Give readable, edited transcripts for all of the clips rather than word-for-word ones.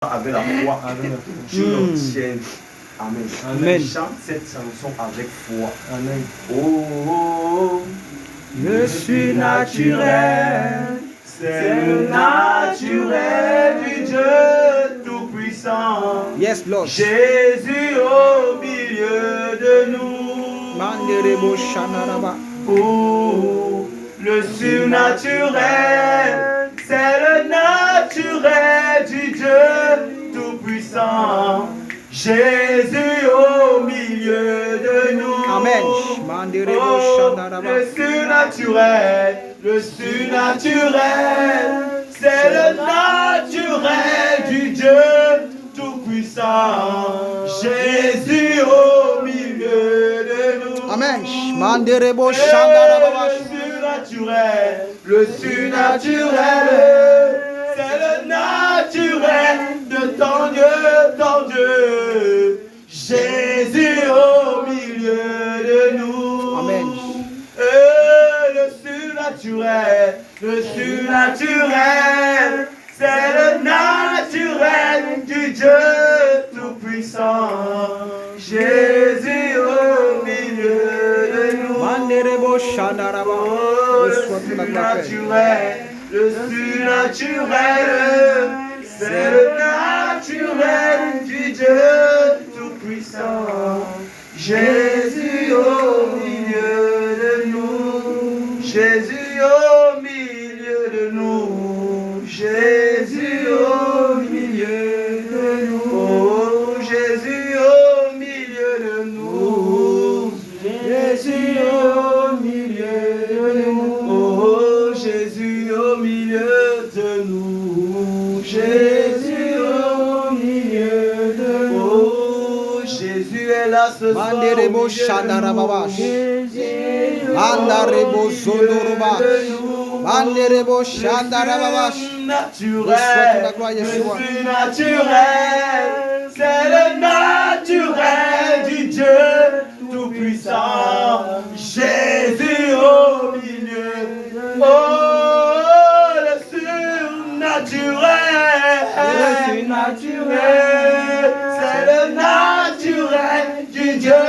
avec la foi. Tu l'obtiens. Amen. Amen. Chante cette chanson avec foi. Amen. Oh, je suis naturel. C'est le naturel du Dieu Tout-Puissant. Yes, Lord. Jésus au milieu de nous. Oh, le surnaturel, c'est le naturel du Dieu Tout-Puissant. Jésus au milieu de nous. Amen. Oh, le surnaturel, c'est le naturel du Dieu Tout-Puissant. Jésus au milieu de nous. Amen. Le surnaturel, c'est le naturel de ton Dieu. Jésus au milieu de nous. Amen. Le surnaturel, c'est le naturel du Dieu Tout-Puissant. Jésus au milieu de nous. Oh, le surnaturel, c'est le naturel du Dieu Tout-Puissant. Jésus au milieu de nous. Jésus au milieu de nous. Jésus au milieu de nous. Oh, Jésus au milieu de nous. Jésus au milieu de nous. Oh, Jésus au milieu de nous. Jésus au milieu de nous. Oh, Jésus est là ce soir. C'est le naturel du Dieu Tout-Puissant. Jésus au milieu. Oh, le surnaturel. C'est le naturel du Dieu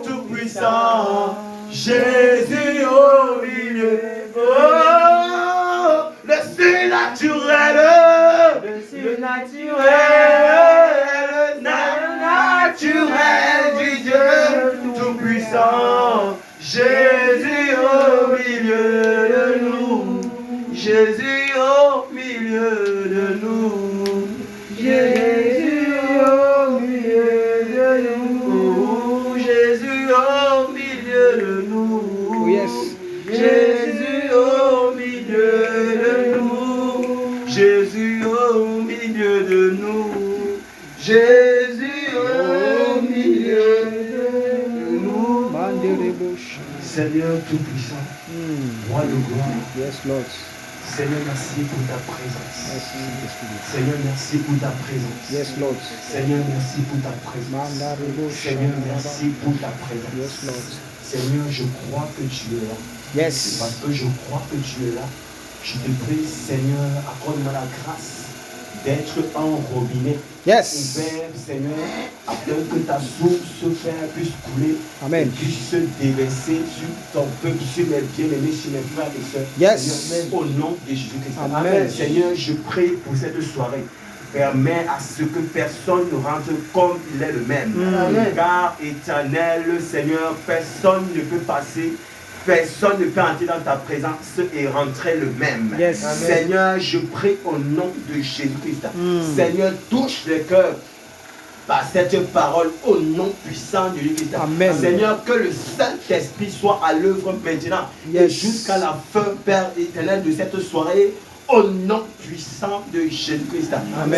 Tout-Puissant. Jésus au milieu. Oh, le surnaturel. Le naturel du Dieu Tout-Puissant. Jésus au milieu de nous. Jésus au milieu de nous. Jésus au milieu de nous. Oh, Jésus au milieu de nous. Oh, yes. Jésus au milieu de nous. Jésus au milieu de nous. Jésus au milieu de nous. Seigneur Tout-Puissant, Roi de gloire. Yes, Lord. Seigneur, merci pour ta présence. Merci, Esprit. Seigneur, merci pour ta présence. Yes, Lord. Seigneur, merci pour ta présence. Seigneur, merci pour ta présence. Yes, Lord. Seigneur, je crois que tu es là. Yes. Parce que je crois que tu es là. Je te prie, Seigneur, accorde-moi la grâce d'être un robinet Yes. ouvert, Seigneur, afin que ta source, Père, puisse couler. Amen. Et puisse se déverser sur ton peuple, sur mes bien-aimés, sur mes frères et sœurs. Yes. Seigneur, au nom de Jésus-Christ. Amen. Seigneur, je prie pour cette soirée. Permets à ce que personne ne rentre comme il est le même. Amen. Car éternel, Seigneur, personne ne peut passer. Personne ne peut entrer dans ta présence et rentrer le même. Yes. Amen. Seigneur, je prie au nom de Jésus-Christ. Seigneur, touche les cœurs par cette parole au nom puissant de Jésus-Christ. Amen. Seigneur, que le Saint-Esprit soit à l'œuvre maintenant et jusqu'à la fin, Père éternel, de cette soirée. Au nom puissant de Jésus-Christ.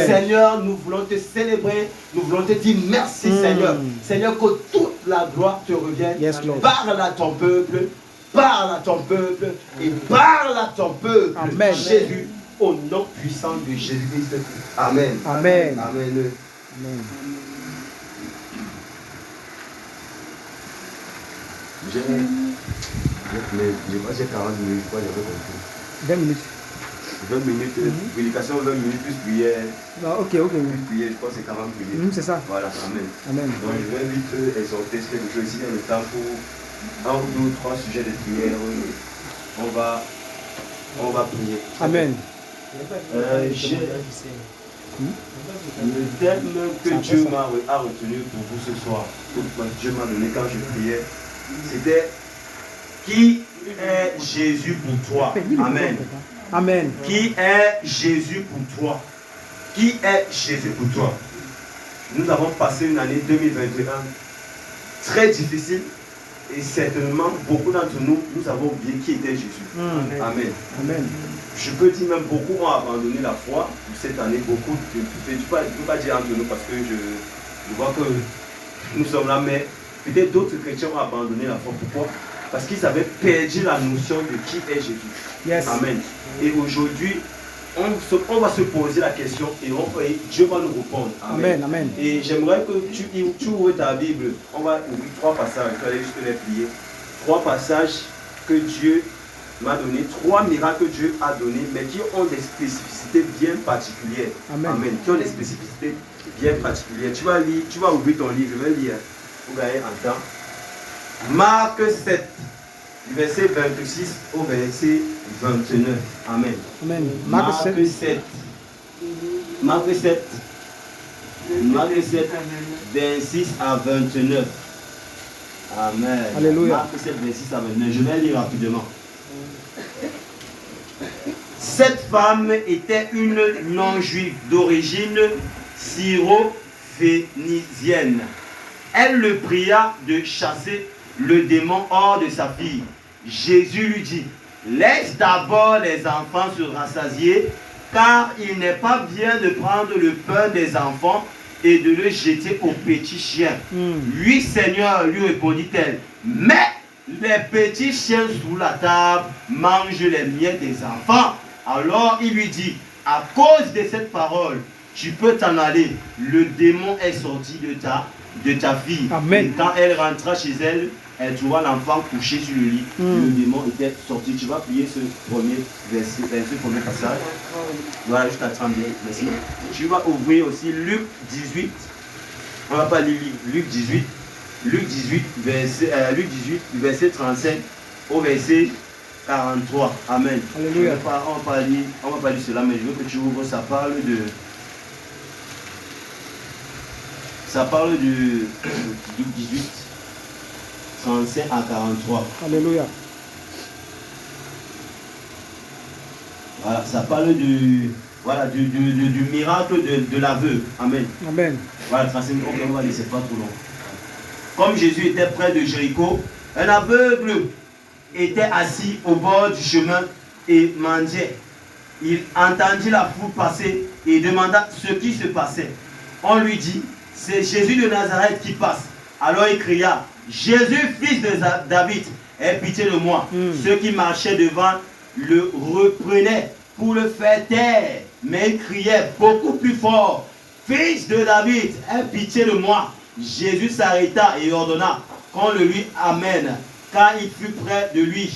Seigneur, nous voulons te célébrer. Nous voulons te dire merci, Seigneur. Seigneur, que toute la gloire te revienne. Yes, Lord. Parle à ton peuple. Parle à ton peuple. Et parle à ton peuple. Amen. Jésus, au nom puissant de Jésus-Christ. Amen. Amen. Amen. Amen. J'ai passé 40 minutes, je crois que j'avais compris. 20 minutes. 20 minutes, prédication 20 minutes, plus prière. Ah, ok. Plus prière, je pense que c'est 40 minutes. C'est ça. Voilà, amen. Amen. Donc je vais vite exhorter ce que je veux ici dans le temps pour 1 ou 2 ou 3 sujets de prière. On va prier. Amen. Le thème que Dieu a retenu pour vous ce soir, que Dieu m'a donné quand je priais, c'était qui est Jésus pour toi? Amen. Amen. Qui est Jésus pour toi? Qui est Jésus pour toi? Nous avons passé une année 2021 très difficile et certainement beaucoup d'entre nous, nous avons oublié qui était Jésus. Amen. Amen. Je peux dire même beaucoup ont abandonné la foi cette année. Beaucoup, je ne peux pas dire entre nous parce que je vois que nous sommes là, mais peut-être d'autres chrétiens ont abandonné la foi. Pourquoi? Parce qu'ils avaient perdu la notion de qui est Jésus. Yes. Amen. Et aujourd'hui, on va se poser la question et Dieu va nous répondre. Amen. Amen. Et j'aimerais que tu ouvres ta Bible. On va ouvrir 3 passages. Je vais aller juste les plier. 3 passages que Dieu m'a donné, 3 miracles que Dieu a donnés, mais qui ont des spécificités bien particulières. Amen. Qui ont des spécificités bien particulières. Tu vas lire, tu vas ouvrir ton livre, je vais lire pour gagner en temps. Marc 7, du verset 26 au verset 29. Amen. Amen. Marc 7. Marc 7, 26 à 29. Amen. Alléluia. Marc 7, 26 à 29. Je vais lire rapidement. Cette femme était une non-juive d'origine syro-phénicienne. Elle le pria de chasser le démon hors de sa fille. Jésus lui dit: laisse d'abord les enfants se rassasier, car il n'est pas bien de prendre le pain des enfants et de le jeter aux petits chiens. Oui, Seigneur, lui répondit-elle, mais les petits chiens sous la table mangent les miettes des enfants. Alors il lui dit: à cause de cette parole, tu peux t'en aller. Le démon est sorti de ta fille. Amen. Et quand elle rentra chez elle, elle trouva l'enfant couché sur le lit. Le démon était sorti. Tu vas prier ce premier verset, ce premier passage. Voilà, juste attends bien. Merci. Tu vas ouvrir aussi Luc 18. On ne va pas lire Luc 18. Luc 18, verset 35 au verset 43. Amen. Alléluia. On va pas lire cela, mais je veux que tu ouvres. Ça parle de Luc 18, 35 à 43. Alléluia. Voilà, ça parle du miracle de l'aveugle. Amen. Amen. Voilà, 35, on va laisser pas trop long. Comme Jésus était près de Jéricho, un aveugle était assis au bord du chemin et mendiait. Il entendit la foule passer et demanda ce qui se passait. On lui dit: c'est Jésus de Nazareth qui passe. Alors il cria: Jésus, fils de David, aie pitié de moi. Ceux qui marchaient devant le reprenaient pour le faire taire, mais il criait beaucoup plus fort: Fils de David, aie pitié de moi. Jésus s'arrêta et ordonna qu'on le lui amène. Quand il fut près de lui,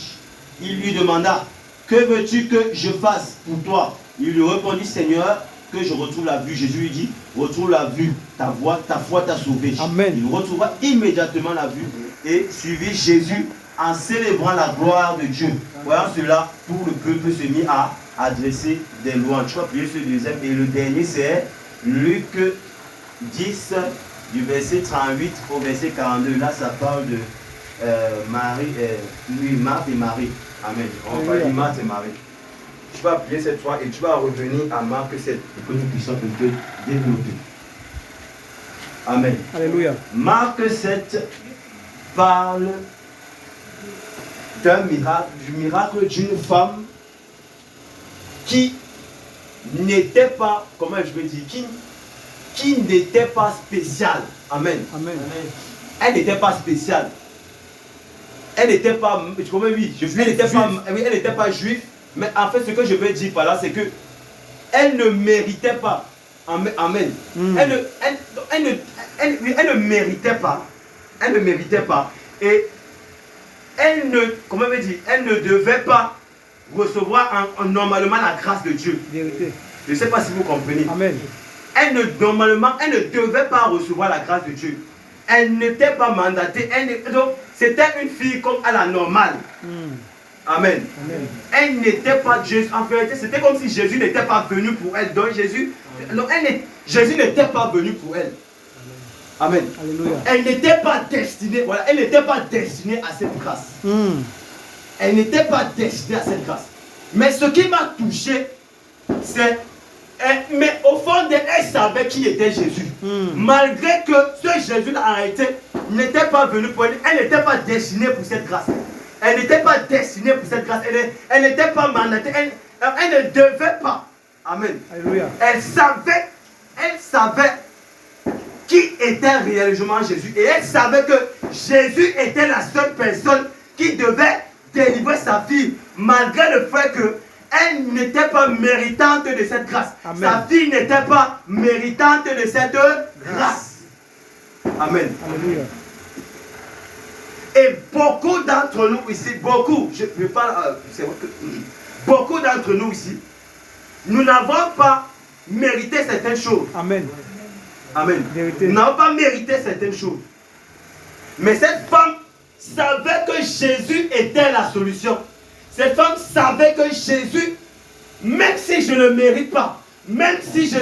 il lui demanda: que veux-tu que je fasse pour toi? Il lui répondit: Seigneur, que je retrouve la vue. Jésus lui dit: retrouve la vue, ta foi t'a sauvé. Amen. Il retrouva immédiatement la vue et suivit Jésus en célébrant la gloire de Dieu. Voyant cela, tout le peuple se mit à adresser des louanges. Tu vas prier ce deuxième. Et le dernier, c'est Luc 10, du verset 38 au verset 42. Là, ça parle de Marthe et Marie. Amen. On va dire Marthe et Marie. Tu vas prier cette fois et tu vas revenir à Marc 7 pour que nous puissions un peu développer. Amen. Alléluia. Marc 7 parle du miracle d'une femme qui n'était pas, comment je vais dire, qui n'était pas spéciale. Amen. Amen. Elle n'était pas spéciale. Elle n'était pas, elle n'était pas juive, mais en fait ce que je veux dire par là, c'est que elle ne méritait pas. Amen. Elle ne méritait pas. Elle ne méritait pas. Et elle ne, comment on veut dire, elle ne devait pas recevoir normalement la grâce de Dieu. Vérité. Je ne sais pas si vous comprenez. Amen. Normalement, elle ne devait pas recevoir la grâce de Dieu. Elle n'était pas mandatée. Donc, c'était une fille comme à la normale. Amen. Amen. Elle n'était pas Jésus. En vérité, c'était comme si Jésus n'était pas venu pour elle. Donc, Jésus n'était pas venu pour elle. Amen. Alléluia. Elle n'était pas destinée. Voilà, elle n'était pas destinée à cette grâce. Elle n'était pas destinée à cette grâce. Mais ce qui m'a touché, c'est... Mais au fond d'elle, elle savait qui était Jésus. Malgré que ce Jésus en réalité n'était pas venu pour elle. Elle n'était pas destinée pour cette grâce. Elle n'était pas destinée pour cette grâce. Elle n'était pas mandatée. Elle ne devait pas. Amen. Alléluia. Elle savait qui était réellement Jésus. Et elle savait que Jésus était la seule personne qui devait délivrer sa fille. Malgré le fait que elle n'était pas méritante de cette grâce. Amen. Sa fille n'était pas méritante de cette grâce. Amen. Alléluia. Et beaucoup d'entre nous ici, beaucoup d'entre nous ici, nous n'avons pas mérité certaines choses. Amen. Amen. Vérité. Nous n'avons pas mérité certaines choses. Mais cette femme savait que Jésus était la solution. Cette femme savait que Jésus, même si je ne le mérite pas, même si je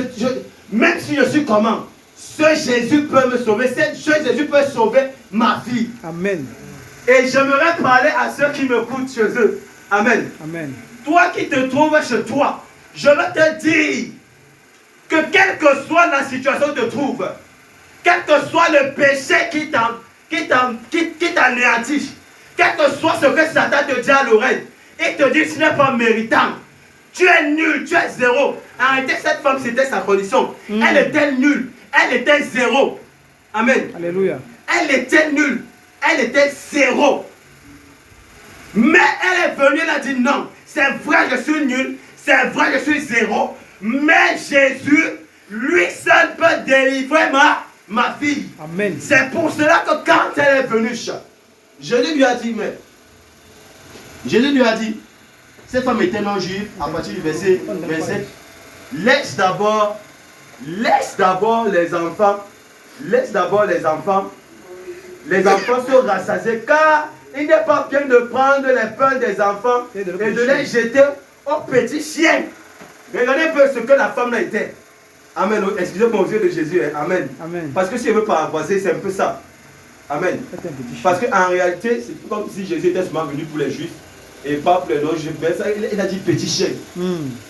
suis comment, ce Jésus peut me sauver, ce Jésus peut sauver ma fille. Amen. Et j'aimerais parler à ceux qui me écoutent chez eux. Amen. Amen. Toi qui te trouves chez toi, je veux te dire que quelle que soit la situation que tu te trouves, quel que soit le péché qui t'anéantit, quel que soit ce que Satan te dit à l'oreille, il te dit ce n'est pas méritant. Tu es nul, tu es zéro. Arrêtez, cette femme, c'était sa condition. Elle était nulle, elle était zéro. Amen. Alléluia. Elle était nulle, elle était zéro. Mais elle est venue, elle a dit non, c'est vrai, je suis nul, c'est vrai, je suis zéro. Mais Jésus, lui seul peut délivrer ma fille. Amen. C'est pour cela que quand elle est venue, Jésus lui a dit, cette femme était non juive, à partir du verset 27, laisse d'abord les enfants se rassasier, car il n'est pas bien de prendre les pains des enfants et de les jeter aux petits chiens. Regardez un peu ce que la femme a été. Amen. Excusez-moi aux yeux de Jésus. Amen. Amen. Parce que si elle veut paraphraser, c'est un peu ça. Amen. Parce qu'en réalité, c'est comme si Jésus était seulement venu pour les juifs et pas pour les non-juifs. Il a dit petit chien.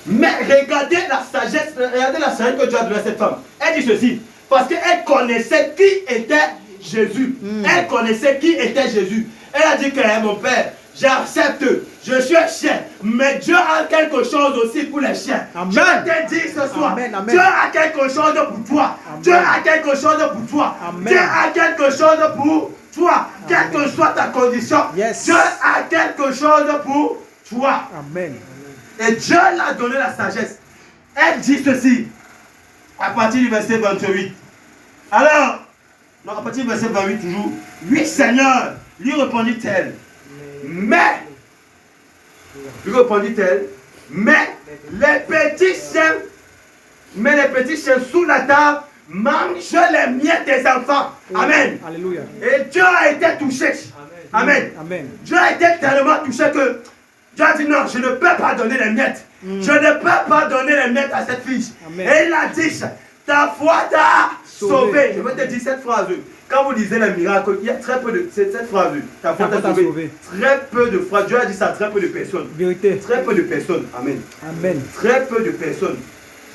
Mais regardez la sagesse que Dieu a donnée à cette femme. Elle dit ceci. Parce qu'elle connaissait qui était Jésus. Elle connaissait qui était Jésus. Elle a dit que mon père, j'accepte, je suis un chien, mais Dieu a quelque chose aussi pour les chiens. Amen. Je te dis ce soir, Amen. Amen. Dieu a quelque chose pour toi. Amen. Dieu a quelque chose pour toi. Amen. Dieu a quelque chose pour toi. Quelle que soit ta condition, Yes. Dieu a quelque chose pour toi. Amen. Et Dieu l'a donné la sagesse. Elle dit ceci, à partir du verset 28. Alors, non, à partir du verset 28 toujours. Oui, Seigneur, lui répondit-elle. Mais les petits chiens sous la table mangent les miettes des enfants. Amen. Alléluia. Et Dieu a été touché. Amen. Amen. Dieu a été tellement touché que Dieu a dit non, je ne peux pas donner les miettes. Je ne peux pas donner les miettes à cette fille. Amen. Et il a dit, ta foi t'a sauvé. Je vais te dire cette phrase. Quand vous lisez les miracles, il y a très peu de cette phrase. Ta foi t'a sauvé. Très peu de fois. Dieu a dit ça à très peu de personnes. Vérité. Très peu de personnes. Amen. Amen. Très peu de personnes.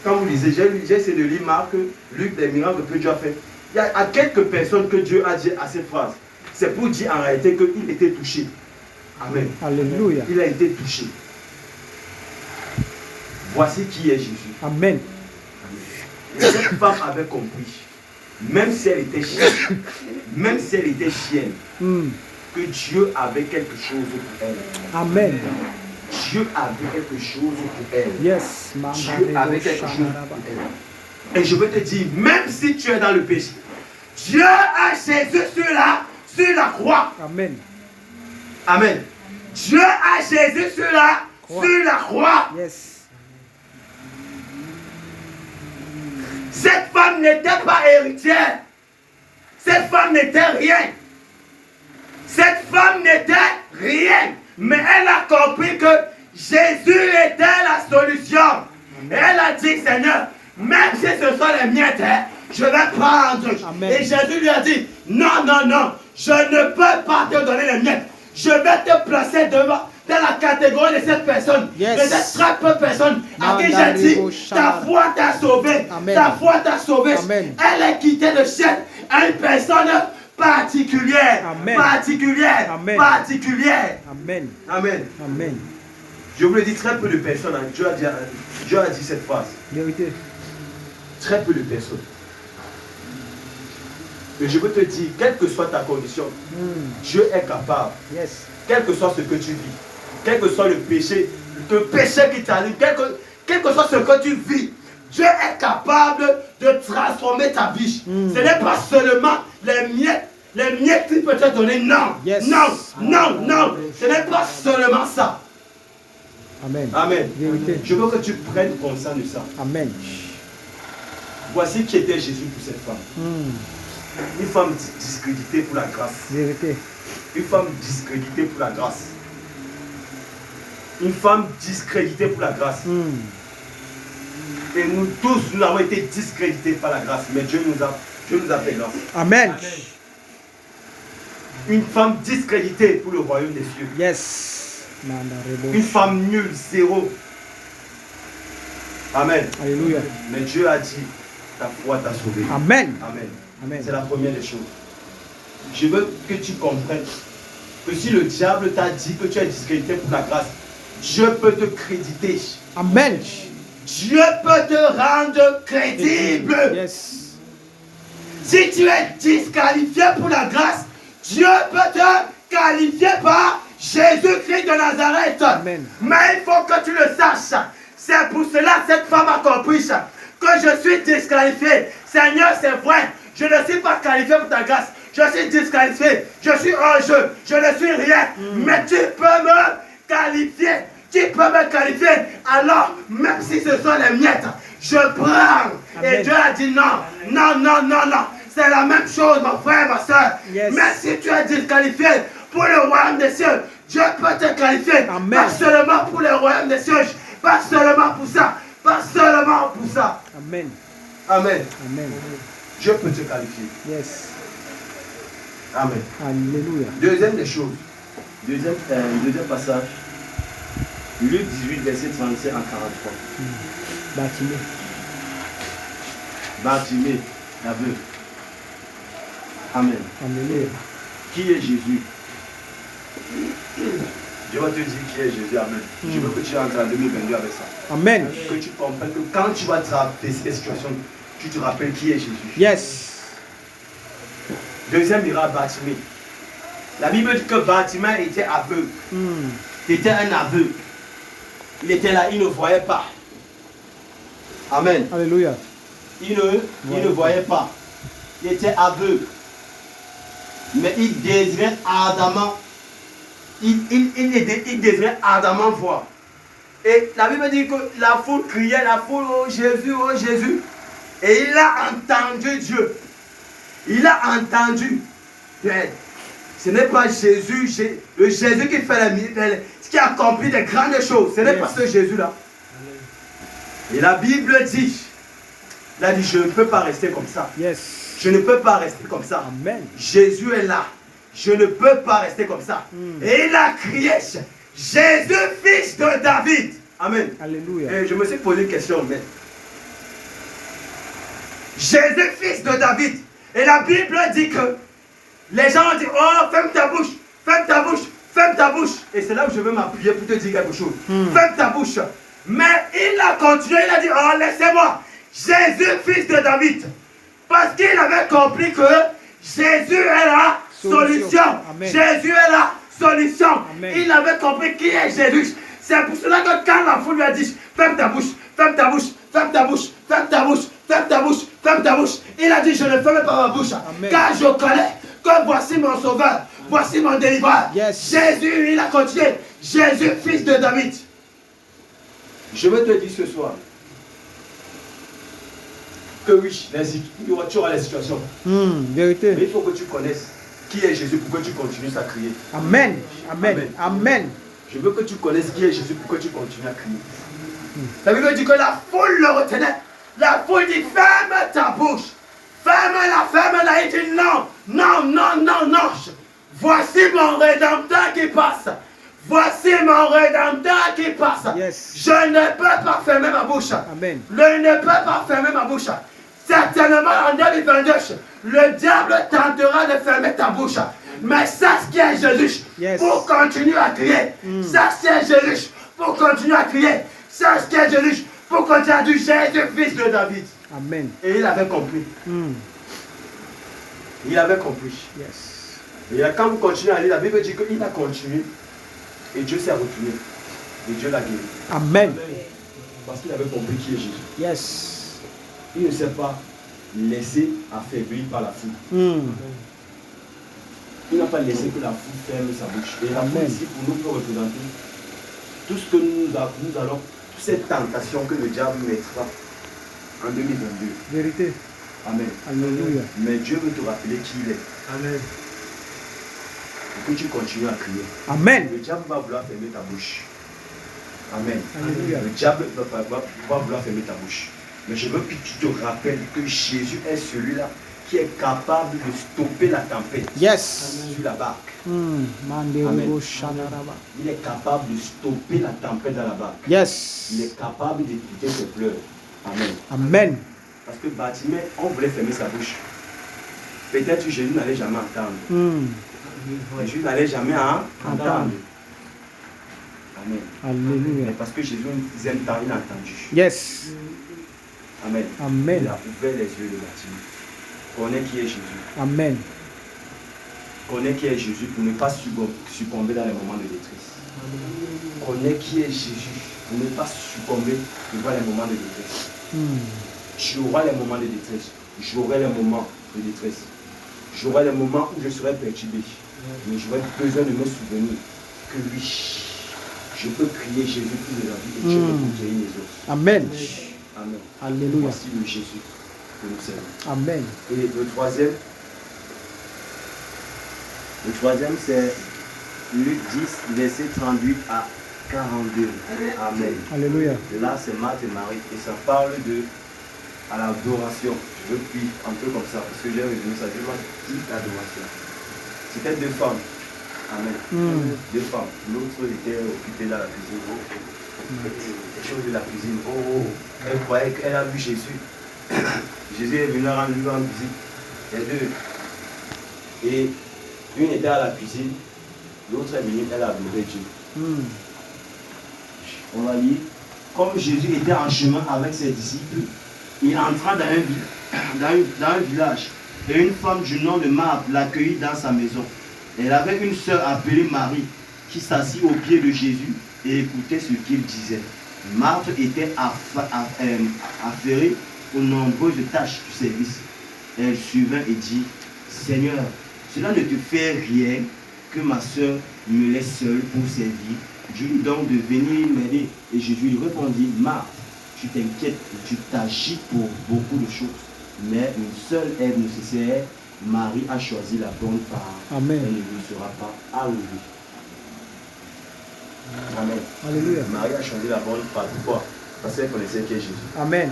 Quand vous lisez, j'ai essayé de lire Marc, Luc, des miracles que Dieu a fait. Il y a à quelques personnes que Dieu a dit à cette phrase. C'est pour dire en réalité qu'il était touché. Amen. Alléluia. Il a été touché. Voici qui est Jésus. Amen. Cette femme avait compris. Même si elle était chienne, que Dieu avait quelque chose pour elle. Amen. Dieu avait quelque chose pour elle. Yes. Dieu avait quelque chose pour elle. Et je veux te dire, même si tu es dans le péché, Dieu a Jésus sur la croix. Amen. Amen. Dieu a Jésus sur sur la croix. Yes. Cette femme n'était pas héritière. Cette femme n'était rien. Cette femme n'était rien. Mais elle a compris que Jésus était la solution. Et elle a dit, Seigneur, même si ce sont les miettes, je vais prendre. Amen. Et Jésus lui a dit, non, non, non, je ne peux pas te donner les miettes. Je vais te placer devant, dans la catégorie de cette personne, Yes. de cette très peu personne à qui j'ai dit, ta foi t'a sauvé. Amen. Ta foi t'a sauvé. Amen. Elle est quittée de chaîne à une personne particulière. Amen. Particulière. Amen. Particulière. Amen. Amen. Amen. Je vous le dis, très peu de personnes, hein, Dieu a dit cette phrase. Vérité. Très peu de personnes. Mais je veux te dire, quelle que soit ta condition, Dieu est capable, Yes. quel que soit ce que tu vis, quel que soit le péché qui t'arrive, quel que soit ce que tu vis, Dieu est capable de transformer ta vie. Ce n'est pas seulement les miettes qu'il peut te donner. Non, Yes. non, non, non. Ce n'est pas seulement ça. Amen. Amen. Vérité. Je veux que tu prennes conscience de ça. Amen. Voici qui était Jésus pour cette femme. Une femme discréditée pour la grâce. Vérité. Une femme discréditée pour la grâce. Une femme discréditée pour la grâce. Et nous tous, nous avons été discrédités par la grâce. Mais Dieu nous a fait grâce. Amen. Une femme discréditée pour le royaume des cieux. Yes. Une femme nulle, zéro. Amen. Alléluia. Mais Dieu a dit, ta foi t'a sauvé. Amen. Amen. Amen. C'est la première des choses. Je veux que tu comprennes que si le diable t'a dit que tu es discrédité pour la grâce, Dieu peut te créditer. Amen. Dieu peut te rendre crédible. Yes. Si tu es disqualifié pour la grâce, Dieu peut te qualifier par Jésus-Christ de Nazareth. Amen. Mais il faut que tu le saches. C'est pour cela que cette femme a compris que je suis disqualifié. Seigneur, c'est vrai. Je ne suis pas qualifié pour ta grâce. Je suis disqualifié. Je suis hors jeu. Je ne suis rien. Mais tu peux me qualifier. Tu peux me qualifier. Alors, même si ce sont les miettes, je prends. Amen. Et Dieu a dit non. Non, non, non, non. C'est la même chose, mon frère, ma soeur. Yes. Même si tu es disqualifié pour le royaume des cieux, Dieu peut te qualifier. Amen. Pas seulement pour le royaume des cieux. Pas seulement pour ça. Pas seulement pour ça. Amen. Amen. Amen. Dieu peut te qualifier. Yes. Amen. Alléluia. Deuxième des choses. Deuxième passage. Luc 18, verset 35 à 43. Bâtiment. Bartimée, l'aveugle. Amen. Alléluia. Qui est Jésus? Je vais te dire qui est Jésus. Amen. Je veux que tu entres en 2022 avec ça. Amen. Que tu comprennes que quand tu vas traverser ces situations, tu te rappelles qui est Jésus. Yes. Deuxième miracle, Bartimée. La Bible dit que Bartimée était aveugle. Il était un aveugle. Il était là, il ne voyait pas. Amen. Alléluia. Il ne voyait pas. Il était aveugle. Mais il désirait ardemment. Il désirait ardemment voir. Et la Bible dit que la foule criait, la foule, oh Jésus, oh Jésus. Et il a entendu Dieu. Il a entendu. Mais ce n'est pas Jésus, le Jésus qui fait qui accomplit des grandes choses. Ce n'est pas ce Jésus-là. Et la Bible dit, il a dit, je ne peux pas rester comme ça. Yes. Je ne peux pas rester comme ça. Amen. Jésus est là. Je ne peux pas rester comme ça. Et il a crié, Jésus, fils de David. Amen. Alléluia. Et je me suis posé une question, mais Jésus, fils de David. Et la Bible dit que les gens ont dit, oh, ferme ta bouche, ferme ta bouche, ferme ta bouche. Et c'est là où je veux m'appuyer pour te dire quelque chose. Ferme ta bouche. Mais il a continué, il a dit, oh, laissez-moi. Jésus, fils de David. Parce qu'il avait compris que Jésus est la solution. Amen. Jésus est la solution. Amen. Il avait compris qui est Jésus. C'est pour cela que quand la foule lui a dit, ferme ta bouche, ferme ta bouche, ferme ta bouche, ferme ta bouche, ferme ta bouche, ferme ta bouche. Il a dit, je ne ferme pas ma bouche. Amen. Car je connais que voici mon sauveur, voici mon délivreur. Yes. Jésus, il a continué. Jésus, fils de David. Je veux te dire ce soir que oui, tu auras les situations. Vérité. Mais il faut que tu connaisses qui est Jésus pour que tu continues à crier. Amen. Amen. Amen. Je veux que tu connaisses qui est Jésus pour que tu continues à crier. La Bible dit que la foule le retenait. La foule dit ferme ta bouche. Ferme-la. Il dit non, non, non, non, non. Voici mon Rédempteur qui passe. Voici mon Rédempteur qui passe. Yes. Je ne peux pas fermer ma bouche. Amen. Je ne peux pas fermer ma bouche. Certainement en 2022, le diable tentera de fermer ta bouche. Mais sache qui est Jésus pour continuer à crier. Sache qui est Jésus pour continuer à crier. Sache qui est Jésus pour continuer à dire Jésus, fils de David. Amen. Et il avait compris. Il avait compris. Yes. Et quand vous continuez à lire, la Bible dit qu'il a continué. Et Dieu s'est retourné. Et Dieu l'a guéri. Amen. Parce qu'il avait compris qui est Jésus. Yes. Il ne s'est pas laissé affaiblir par la foule. Il n'a pas laissé que la foule ferme sa bouche. Et la foule ici, pour nous, peut représenter tout ce que nous allons, toute cette tentation que le diable mettra en 2022. Vérité. Amen. Alléluia. Mais Dieu veut te rappeler qui il est. Amen. Et que tu continues à crier. Amen. Le diable va vouloir fermer ta bouche. Amen. Alléluia. Le diable va vouloir fermer ta bouche. Mais je veux que tu te rappelles que Jésus est celui-là qui est capable de stopper la tempête. Yes. Sur la barque. Amen. Il est capable de stopper la tempête dans la barque. Yes. Il est capable d'écouter tes pleurs. Amen. Amen. Parce que Bartimée, on voulait fermer sa bouche. Peut-être que Jésus n'allait jamais entendre. Jésus n'allait jamais entendre. Amen. Alléluia. Mais parce que Jésus aime tant, il a entendu. Yes. Amen. Amen. Il a ouvert les yeux de Bartimée. Connais qui est Jésus. Amen. Connais qui est Jésus pour ne pas succomber dans les moments de détresse. Connais qui est Jésus pour ne pas succomber devant les moments de détresse. J'aurai les moments de détresse. J'aurai les moments de détresse. J'aurai les moments où je serai perturbé. Mais j'aurai besoin de me souvenir que oui, je peux crier Jésus pour de la vie et Dieu peut guérir mes os. Amen. Amen. Alléluia. Voici le Jésus que nous servons. Amen. Et le troisième c'est Luc 10, verset 38 à 42. Amen. Alléluia. Là, c'est Marthe et Marie. Et ça parle à l'adoration. Je veux puis un peu comme ça, parce que j'ai résumé ça. Je dit l'adoration. C'était deux femmes. Amen. Deux femmes. L'autre était occupée dans la cuisine. Les choses de la cuisine. Elle croyait qu'elle a vu Jésus. Jésus est venu rendre lui en visite. Les deux. Et une était à la cuisine. L'autre est venue, elle a adoré Dieu. On va lire. Comme Jésus était en chemin avec ses disciples, il entra dans un village. Et une femme du nom de Marthe l'accueillit dans sa maison. Elle avait une sœur appelée Marie qui s'assit aux pieds de Jésus et écoutait ce qu'il disait. Marthe était affairée aux nombreuses tâches du service. Elle suivait et dit, Seigneur, cela ne te fait rien que ma sœur me laisse seule pour servir. Dis-lui donc de venir m'aider. Et Jésus lui répondit, Marthe, tu t'inquiètes, tu t'agis pour beaucoup de choses. Mais une seule est nécessaire. Marie a choisi la bonne part. Amen. Elle ne lui sera pas enlevée. Amen. Alléluia. Marie a choisi la bonne part. Pourquoi? Parce qu'elle connaissait qui est Jésus. Amen.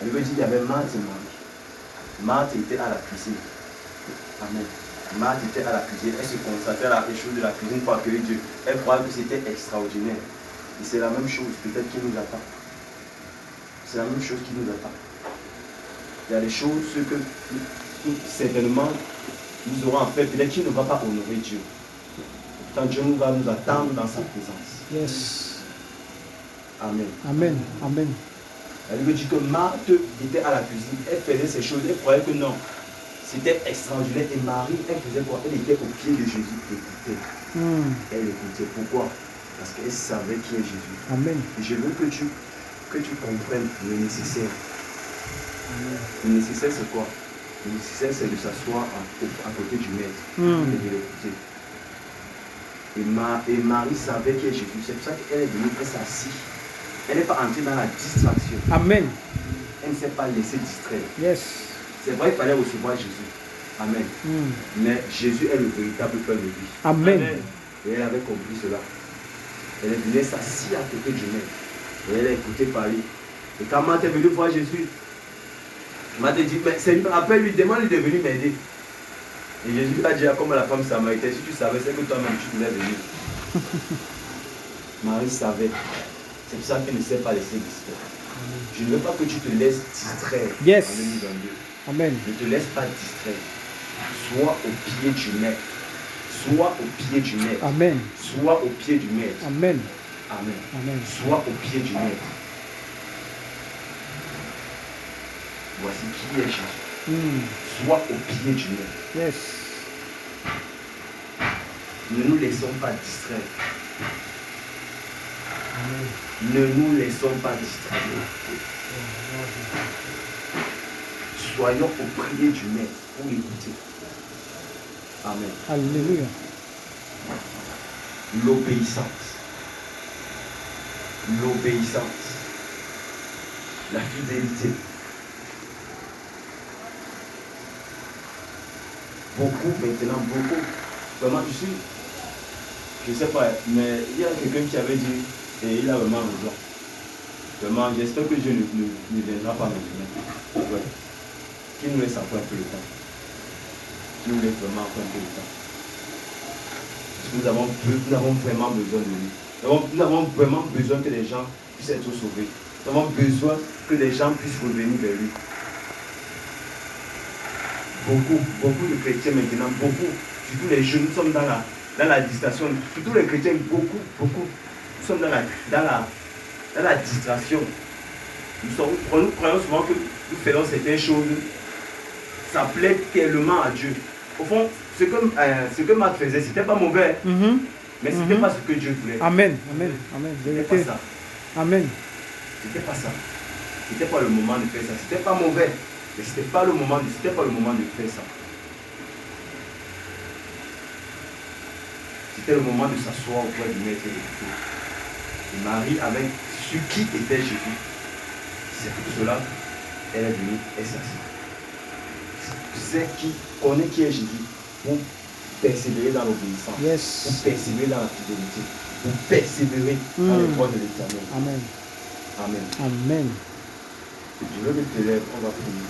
Elle veut dire qu'il y avait Marthe et Marie. Marthe était à la cuisine. Amen. Marthe était à la cuisine. Elle se consacrait à les choses de la cuisine pour accueillir Dieu. Elle croyait que c'était extraordinaire. Et c'est la même chose peut-être qui nous attend. C'est la même chose qui nous attend. Il y a des choses que certainement nous aurons en fait, peut-être qui ne va pas honorer Dieu. Pourtant Dieu nous va nous attendre dans sa présence. Yes. Amen. Amen. Amen. Elle veut dire que Marthe était à la cuisine, elle faisait ces choses, elle croyait que non. C'était extraordinaire. Et Marie, elle faisait quoi? Elle était au pied de Jésus, écoutait. Elle écoutait. Pourquoi? Parce qu'elle savait qui est Jésus. Amen. Et je veux que tu comprennes le nécessaire. Le nécessaire, c'est quoi? Le nécessaire, c'est de s'asseoir à côté du maître et de l'écouter. Et Marie savait qui est Jésus. C'est pour ça qu'elle est venue, elle s'est assise. Elle n'est pas entrée dans la distraction. Amen. Elle ne s'est pas laissée distraire. Yes. C'est vrai, il fallait recevoir Jésus. Amen. Mais Jésus est le véritable Père de vie. Amen. Et elle avait compris cela. Elle est venue s'asseoir à côté du maître. Et elle a écouté parler. Et quand Marthe est venue voir Jésus, Marthe dit, mais Seigneur, appelle-lui, demande-lui de venir m'aider. Et Jésus lui a dit, comme la femme samaritaine, si tu savais, c'est que toi-même tu devais venir. Marie savait. C'est pour ça qu'elle ne s'est pas laissée distraire. Je ne veux pas que tu te laisses distraire en 2022. Amen. Ne te laisse pas distraire. Sois au pied du maître. Sois au pied du maître. Amen. Sois au pied du maître. Amen. Amen. Amen. Sois au pied du maître. Voici qui est Jésus. Sois au pied du maître. Yes. Ne nous laissons pas distraire. Ne nous laissons pas distraire. Soyons au pied du maître pour écouter. Amen. Alléluia. L'obéissance. L'obéissance. La fidélité. Beaucoup maintenant, beaucoup. Vraiment, je ne sais pas, mais il y a quelqu'un qui avait dit, et il a vraiment raison. Vraiment, j'espère que Dieu ne viendra pas maintenant. Ouais. Qui nous laisse encore un peu le temps. Qui nous laisse vraiment encore un peu le temps. Parce que nous avons vraiment besoin de lui. Nous avons vraiment besoin que les gens puissent être sauvés. Nous avons besoin que les gens puissent revenir vers lui. Beaucoup de chrétiens maintenant, surtout les jeunes, nous sommes dans la distraction. Surtout les chrétiens, beaucoup, nous sommes dans la distraction. Nous croyons souvent que nous faisons certaines choses, ça plaît tellement à Dieu. Au fond, ce que Marc faisait, c'était pas mauvais, mais c'était pas ce que Dieu voulait. Amen. Amen. Amen. C'était pas ça. Amen. C'était pas ça. C'était pas le moment de faire ça. C'était pas mauvais. Mais c'était pas le moment de faire ça. C'était le moment de s'asseoir auprès du maître et d'écouter. Et Marie avait su qui était Jésus. C'est pour cela qu'elle est venue et s'assit. C'est qui connaît qui est Jésus pour persévérer dans l'obéissance, pour persévérer dans la fidélité, pour persévérer dans les voies de l'Éternel. Amen. Amen. Amen. Je veux que tu te lèves, on va prier.